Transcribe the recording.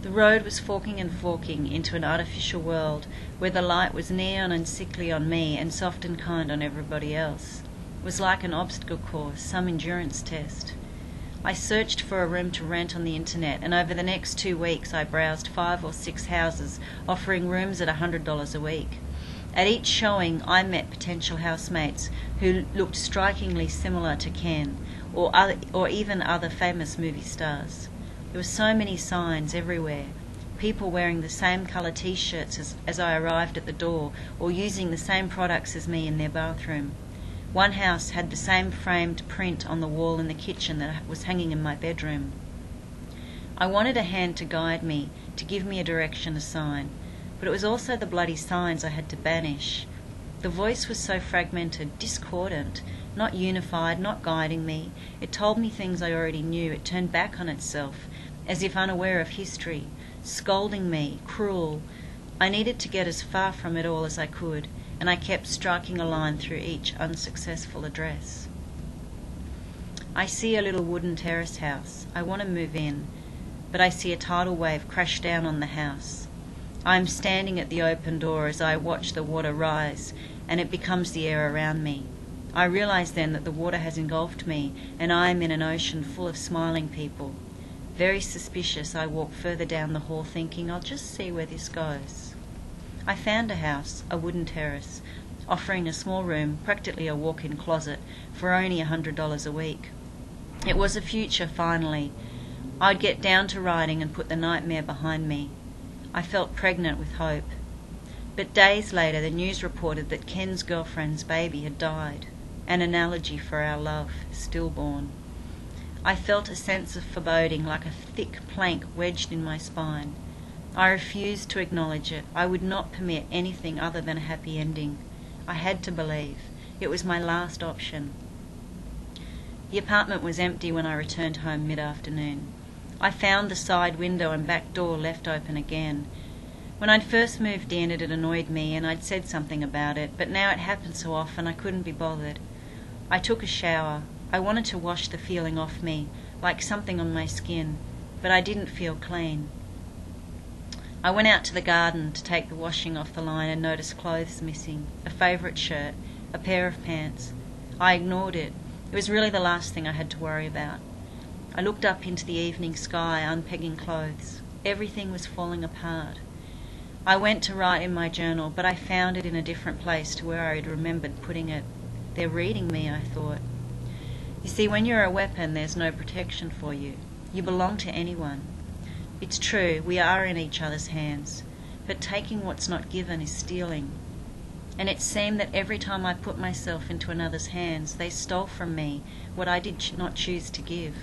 The road was forking and forking into an artificial world where the light was neon and sickly on me and soft and kind on everybody else. It was like an obstacle course, some endurance test. I searched for a room to rent on the internet, and over the next 2 weeks I browsed 5 or 6 houses offering rooms at $100 a week. At each showing I met potential housemates who looked strikingly similar to Ken or even other famous movie stars. There were so many signs everywhere, people wearing the same colour t-shirts as I arrived at the door or using the same products as me in their bathroom. One house had the same framed print on the wall in the kitchen that was hanging in my bedroom. I wanted a hand to guide me, to give me a direction, a sign, but it was also the bloody signs I had to banish. The voice was so fragmented, discordant, not unified, not guiding me. It told me things I already knew. It turned back on itself, as if unaware of history, scolding me, cruel. I needed to get as far from it all as I could, and I kept striking a line through each unsuccessful address. I see a little wooden terrace house. I want to move in, but I see a tidal wave crash down on the house. I am standing at the open door as I watch the water rise, and it becomes the air around me. I realize then that the water has engulfed me, and I am in an ocean full of smiling people. Very suspicious, I walk further down the hall thinking, I'll just see where this goes. I found a house, a wooden terrace, offering a small room, practically a walk-in closet, for only $100 a week. It was a future, finally. I'd get down to writing and put the nightmare behind me. I felt pregnant with hope. But days later the news reported that Ken's girlfriend's baby had died, an analogy for our love, stillborn. I felt a sense of foreboding like a thick plank wedged in my spine. I refused to acknowledge it. I would not permit anything other than a happy ending. I had to believe. It was my last option. The apartment was empty when I returned home mid-afternoon. I found the side window and back door left open again. When I'd first moved in, it had annoyed me, and I'd said something about it, but now it happened so often I couldn't be bothered. I took a shower. I wanted to wash the feeling off me, like something on my skin, but I didn't feel clean. I went out to the garden to take the washing off the line and noticed clothes missing, a favourite shirt, a pair of pants. I ignored it. It was really the last thing I had to worry about. I looked up into the evening sky, unpegging clothes. Everything was falling apart. I went to write in my journal, but I found it in a different place to where I had remembered putting it. They're reading me, I thought. You see, when you're a weapon, there's no protection for you. You belong to anyone. It's true, we are in each other's hands, but taking what's not given is stealing. And it seemed that every time I put myself into another's hands, they stole from me what I did not choose to give.